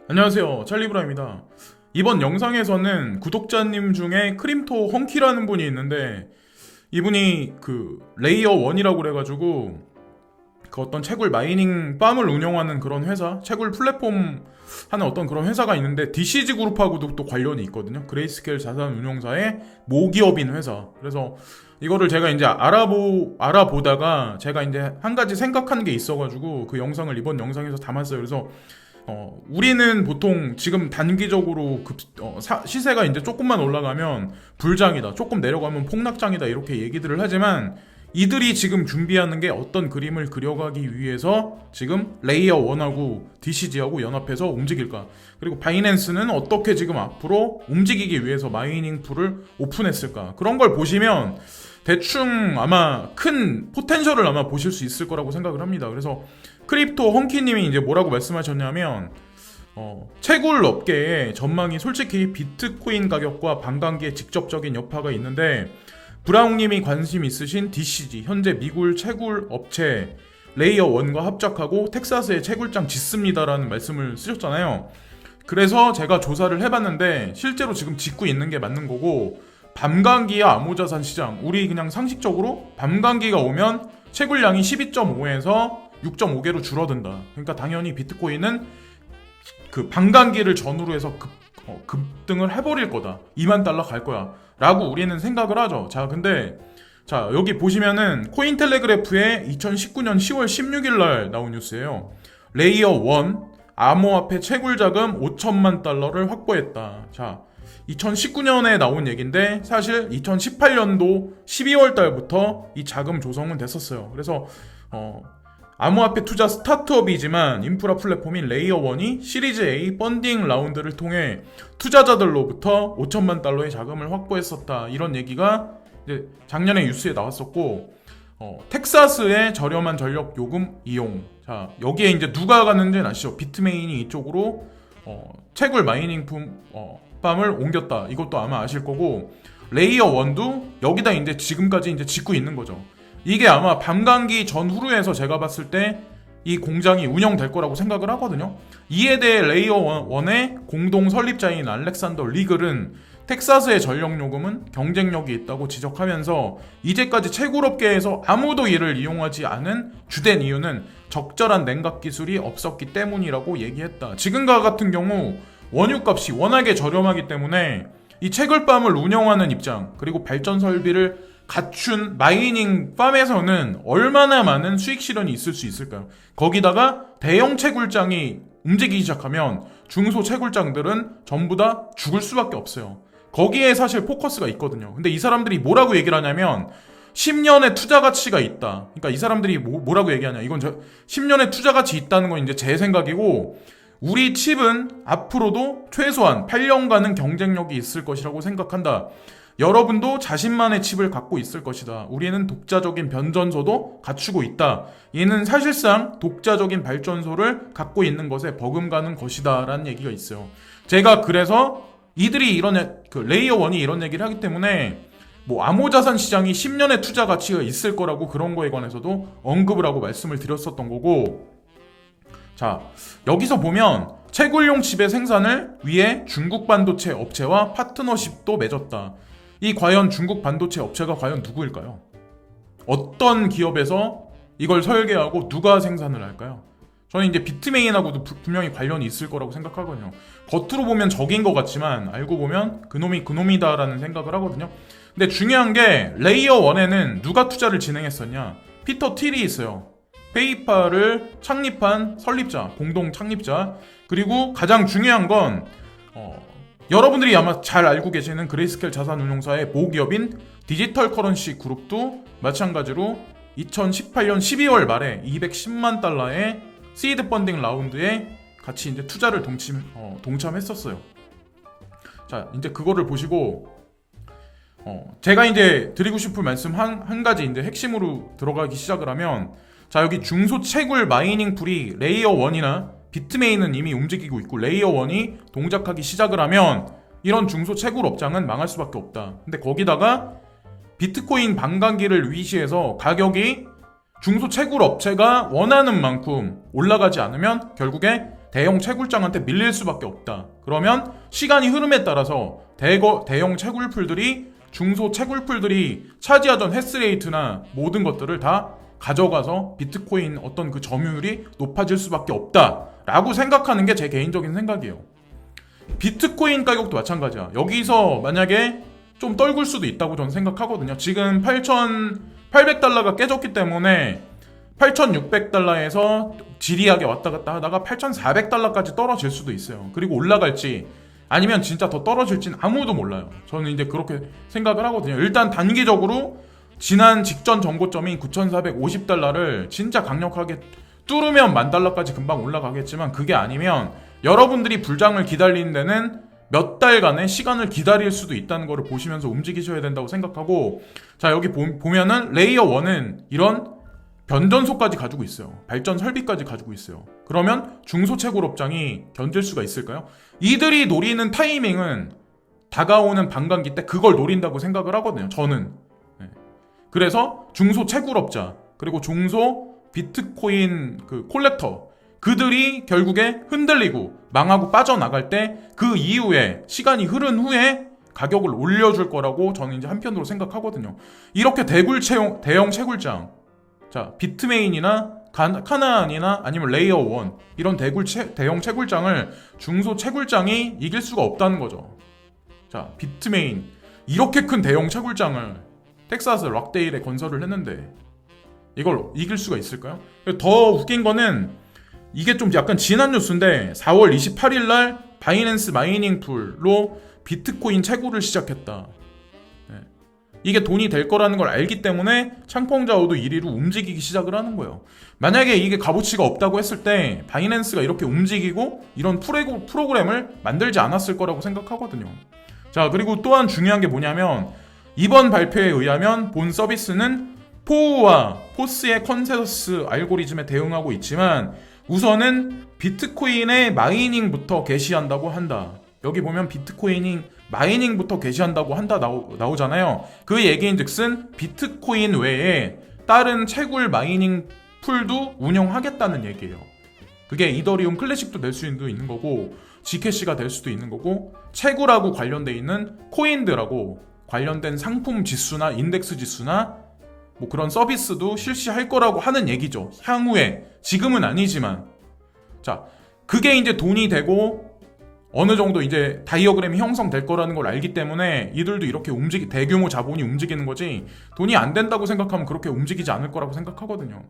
안녕하세요, 찰리브라입니다. 이번 영상에서는 구독자님 중에 크림토 헝키라는 분이 있는데, 이분이 그 레이어 1이라고 그래가지고 그 어떤 채굴 마이닝 팜을 운영하는 그런 회사, 채굴 플랫폼 하는 어떤 그런 회사가 있는데, DCG 그룹하고도 또 관련이 있거든요. 그레이스케일 자산 운용사의 모기업인 회사. 그래서 이거를 제가 이제 알아보다가 제가 이제 한 가지 생각한 게 있어가지고 그 영상을 이번 영상에서 담았어요. 그래서 우리는 보통 지금 단기적으로 시세가 이제 조금만 올라가면 불장이다, 조금 내려가면 폭락장이다, 이렇게 얘기들을 하지만, 이들이 지금 준비하는 게 어떤 그림을 그려가기 위해서 지금 레이어 1하고 DCG하고 연합해서 움직일까, 그리고 바이낸스는 어떻게 지금 앞으로 움직이기 위해서 마이닝 풀을 오픈했을까, 그런 걸 보시면 대충 아마 큰 포텐셜을 아마 보실 수 있을 거라고 생각을 합니다. 그래서 크립토 헝키님이 이제 뭐라고 말씀하셨냐면, 채굴 업계의 전망이 솔직히 비트코인 가격과 반감기에 직접적인 여파가 있는데, 브라운님이 관심 있으신 DCG, 현재 미국 채굴 업체 레이어 1과 합작하고 텍사스에 채굴장 짓습니다라는 말씀을 쓰셨잖아요. 그래서 제가 조사를 해봤는데 실제로 지금 짓고 있는 게 맞는 거고, 밤감기야 암호자산 시장, 우리 그냥 상식적으로 밤감기가 오면 채굴량이 12.5에서 6.5개로 줄어든다. 그러니까 당연히 비트코인은 그 반감기를 전후로 해서 급등을 해버릴 거다. 2만 달러 갈 거야. 라고 우리는 생각을 하죠. 근데 여기 보시면은 코인텔레그래프에 2019년 10월 16일 날 나온 뉴스예요. 레이어 1 암호화폐 채굴 자금 5천만 달러를 확보했다. 2019년에 나온 얘기인데 사실 2018년도 12월 달부터 이 자금 조성은 됐었어요. 그래서 암호화폐 투자 스타트업이지만 인프라 플랫폼인 레이어 1이 시리즈 A 펀딩 라운드를 통해 투자자들로부터 5천만 달러의 자금을 확보했었다. 이런 얘기가 이제 작년에 뉴스에 나왔었고, 텍사스의 저렴한 전력 요금 이용. 여기에 이제 누가 갔는지는 아시죠? 비트메인이 이쪽으로 채굴 마이닝 팜을 옮겼다. 이것도 아마 아실 거고, 레이어 1도 여기다 이제 지금까지 이제 짓고 있는 거죠. 이게 아마 밤감기 전후로해서 제가 봤을 때 이 공장이 운영될 거라고 생각을 하거든요. 이에 대해 레이어 1의 공동 설립자인 알렉산더 리글은 텍사스의 전력 요금은 경쟁력이 있다고 지적하면서, 이제까지 채굴업계에서 아무도 이를 이용하지 않은 주된 이유는 적절한 냉각 기술이 없었기 때문이라고 얘기했다. 지금과 같은 경우 원유값이 워낙에 저렴하기 때문에 이 채굴팜을 운영하는 입장, 그리고 발전 설비를 갖춘 마이닝 팜에서는 얼마나 많은 수익 실현이 있을 수 있을까요? 거기다가 대형 채굴장이 움직이기 시작하면 중소 채굴장들은 전부 다 죽을 수밖에 없어요. 거기에 사실 포커스가 있거든요. 근데 이 사람들이 뭐라고 얘기를 하냐면 10년의 투자 가치가 있다. 그러니까 이 사람들이 뭐라고 얘기하냐, 이건 10년의 투자 가치 있다는 건 이제 제 생각이고, 우리 칩은 앞으로도 최소한 8년간은 경쟁력이 있을 것이라고 생각한다. 여러분도 자신만의 칩을 갖고 있을 것이다. 우리는 독자적인 변전소도 갖추고 있다. 얘는 사실상 독자적인 발전소를 갖고 있는 것에 버금가는 것이다 라는 얘기가 있어요. 제가 그래서 이들이 레이어 1이 이런 얘기를 하기 때문에 암호자산 시장이 10년의 투자 가치가 있을 거라고 그런 거에 관해서도 언급을 하고 말씀을 드렸었던 거고, 여기서 보면 채굴용 칩의 생산을 위해 중국 반도체 업체와 파트너십도 맺었다. 이 과연 중국 반도체 업체가 과연 누구일까요? 어떤 기업에서 이걸 설계하고 누가 생산을 할까요? 저는 이제 비트메인하고도 분명히 관련이 있을 거라고 생각하거든요. 겉으로 보면 적인 것 같지만 알고 보면 그놈이 그놈이다라는 생각을 하거든요. 근데 중요한 게 레이어 1에는 누가 투자를 진행했었냐? 피터 틸이 있어요. 페이팔을 창립한 설립자, 공동 창립자. 그리고 가장 중요한 건 여러분들이 아마 잘 알고 계시는 그레이스케일 자산운용사의 모기업인 디지털 커런시 그룹도 마찬가지로 2018년 12월 말에 210만 달러의 시드 펀딩 라운드에 같이 이제 투자를 동참했었어요. 이제 그거를 보시고 제가 이제 드리고 싶은 말씀 한 가지 이제 핵심으로 들어가기 시작을 하면, 여기 중소 채굴 마이닝 풀이 레이어 1이나 비트메인은 이미 움직이고 있고 레이어 1이 동작하기 시작을 하면 이런 중소 채굴 업장은 망할 수밖에 없다. 근데 거기다가 비트코인 반감기를 위시해서 가격이 중소 채굴 업체가 원하는 만큼 올라가지 않으면 결국에 대형 채굴장한테 밀릴 수밖에 없다. 그러면 시간이 흐름에 따라서 대형 채굴풀들이 중소 채굴풀들이 차지하던 해스레이트나 모든 것들을 다 가져가서 비트코인 어떤 그 점유율이 높아질 수밖에 없다라고 생각하는 게 제 개인적인 생각이에요. 비트코인 가격도 마찬가지야. 여기서 만약에 좀 떨굴 수도 있다고 저는 생각하거든요. 지금 8,800달러가 깨졌기 때문에 8,600달러에서 지리하게 왔다 갔다 하다가 8,400달러까지 떨어질 수도 있어요. 그리고 올라갈지 아니면 진짜 더 떨어질지는 아무도 몰라요. 저는 이제 그렇게 생각을 하거든요. 일단 단기적으로 지난 직전 정고점인 9,450달러를 진짜 강력하게 뚫으면 10,000달러까지 금방 올라가겠지만, 그게 아니면 여러분들이 불장을 기다리는 데는 몇 달간의 시간을 기다릴 수도 있다는 것을 보시면서 움직이셔야 된다고 생각하고, 자, 여기 보면은 레이어 1은 이런 변전소까지 가지고 있어요. 발전 설비까지 가지고 있어요. 그러면 중소채굴업장이 견딜 수가 있을까요? 이들이 노리는 타이밍은 다가오는 반감기 때 그걸 노린다고 생각을 하거든요. 저는. 그래서 중소채굴업자 그리고 중소 비트코인 그 콜렉터, 그들이 결국에 흔들리고 망하고 빠져나갈 때 그 이후에 시간이 흐른 후에 가격을 올려줄 거라고 저는 이제 한편으로 생각하거든요. 이렇게 대형 채굴장, 자, 비트메인이나 카나안이나 아니면 레이어 1 이런 대형 채굴장을 중소 채굴장이 이길 수가 없다는 거죠. 자, 비트메인 이렇게 큰 대형 채굴장을 텍사스 락데일에 건설을 했는데 이걸 이길 수가 있을까요? 더 웃긴 거는 이게 좀 약간 지난 뉴스인데 4월 28일 날 바이낸스 마이닝 풀로 비트코인 채굴을 시작했다. 이게 돈이 될 거라는 걸 알기 때문에 창펑자오도 1위로 움직이기 시작을 하는 거예요. 만약에 이게 값어치가 없다고 했을 때 바이낸스가 이렇게 움직이고 이런 프로그램을 만들지 않았을 거라고 생각하거든요. 자, 그리고 또한 중요한 게 뭐냐면 이번 발표에 의하면 본 서비스는 포우와 포스의 컨센서스 알고리즘에 대응하고 있지만 우선은 비트코인의 마이닝부터 개시한다고 한다. 여기 보면 비트코인 마이닝부터 개시한다고 한다 나오잖아요. 그 얘기인즉슨 비트코인 외에 다른 채굴 마이닝 풀도 운영하겠다는 얘기예요. 그게 이더리움 클래식도 될 수도 있는 거고 G캐시가 될 수도 있는 거고 채굴하고 관련돼 있는 코인들하고 관련된 상품 지수나 인덱스 지수나 뭐 그런 서비스도 실시할 거라고 하는 얘기죠. 향후에, 지금은 아니지만. 자, 그게 이제 돈이 되고 어느 정도 이제 다이어그램이 형성될 거라는 걸 알기 때문에 이들도 이렇게 대규모 자본이 움직이는 거지, 돈이 안 된다고 생각하면 그렇게 움직이지 않을 거라고 생각하거든요.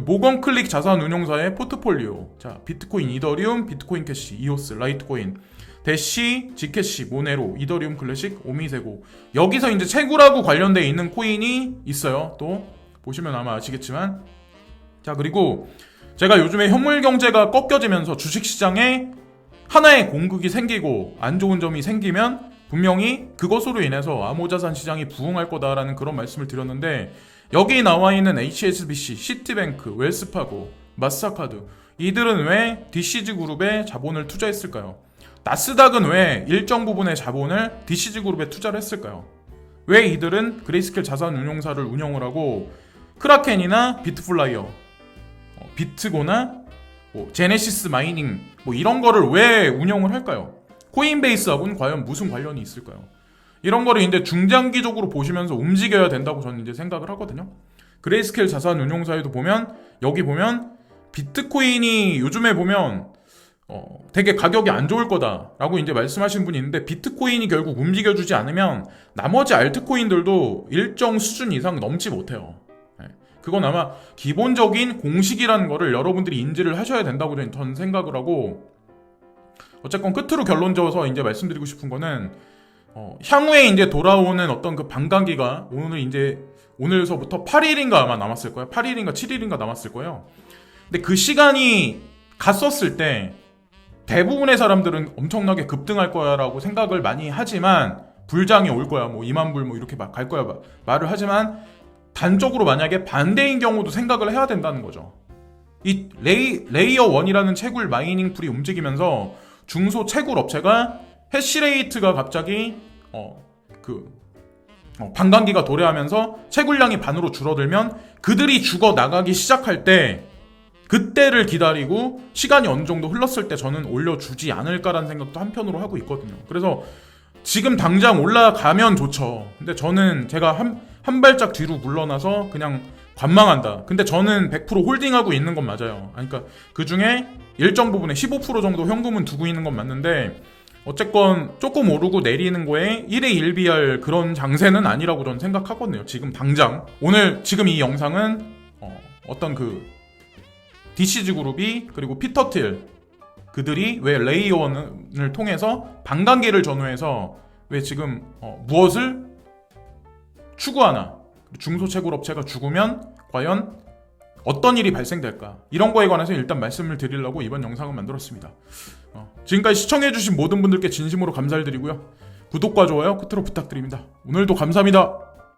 모건 클릭 자산 운용사의 포트폴리오. 자, 비트코인, 이더리움, 비트코인 캐시, 이오스, 라이트코인, 대시, 지캐시, 모네로, 이더리움 클래식, 오미세고. 여기서 이제 채굴하고 관련돼 있는 코인이 있어요. 또 보시면 아마 아시겠지만. 자, 그리고 제가 요즘에 현물 경제가 꺾여지면서 주식시장에 하나의 공급이 생기고 안 좋은 점이 생기면 분명히 그것으로 인해서 암호자산 시장이 부흥할 거다라는 그런 말씀을 드렸는데, 여기 나와 있는 HSBC, 시티뱅크, 웰스파고, 마스터카드, 이들은 왜 DCG 그룹에 자본을 투자했을까요? 나스닥은 왜 일정 부분의 자본을 DCG 그룹에 투자를 했을까요? 왜 이들은 그레이스케일 자산 운용사를 운영을 하고 크라켄이나 비트플라이어, 비트고나 제네시스 마이닝 이런 거를 왜 운영을 할까요? 코인베이스하고는 과연 무슨 관련이 있을까요? 이런 거를 이제 중장기적으로 보시면서 움직여야 된다고 저는 이제 생각을 하거든요. 그레이스케일 자산 운용사에도 보면, 여기 보면 비트코인이 요즘에 보면 되게 가격이 안 좋을 거다라고 이제 말씀하신 분이 있는데, 비트코인이 결국 움직여주지 않으면 나머지 알트코인들도 일정 수준 이상 넘지 못해요. 그건 아마 기본적인 공식이라는 거를 여러분들이 인지를 하셔야 된다고 저는 생각을 하고, 어쨌건 끝으로 결론 지어서 이제 말씀드리고 싶은 거는 향후에 이제 돌아오는 어떤 그 반감기가 오늘서부터 8일인가 아마 남았을 거예요. 8일인가 7일인가 남았을 거예요. 근데 그 시간이 갔었을 때 대부분의 사람들은 엄청나게 급등할 거야라고 생각을 많이 하지만, 불장이 올 거야, 2만 불 이렇게 막 갈 거야 말을 하지만, 단적으로 만약에 반대인 경우도 생각을 해야 된다는 거죠. 이 레이어 1이라는 채굴 마이닝 풀이 움직이면서 중소 채굴 업체가 해시레이트가 갑자기 반감기가 도래하면서 채굴량이 반으로 줄어들면 그들이 죽어 나가기 시작할 때 그때를 기다리고 시간이 어느 정도 흘렀을 때 저는 올려주지 않을까라는 생각도 한편으로 하고 있거든요. 그래서 지금 당장 올라가면 좋죠. 근데 저는 제가 한 발짝 뒤로 물러나서 그냥 관망한다. 근데 저는 100% 홀딩하고 있는 건 맞아요. 그러니까 그 중에 일정 부분에 15% 정도 현금은 두고 있는 건 맞는데 어쨌건 조금 오르고 내리는 거에 1에 1비할 그런 장세는 아니라고 저는 생각하거든요. 지금 당장 오늘 지금 이 영상은 어떤 그 DCG 그룹이 그리고 피터 틸 그들이 왜 레이어원을 통해서 반감기를 전후해서 왜 지금 무엇을 추구하나, 중소채굴 업체가 죽으면 과연 어떤 일이 발생될까, 이런 거에 관해서 일단 말씀을 드리려고 이번 영상을 만들었습니다. 지금까지 시청해주신 모든 분들께 진심으로 감사를 드리고요. 구독과 좋아요 끝으로 부탁드립니다. 오늘도 감사합니다.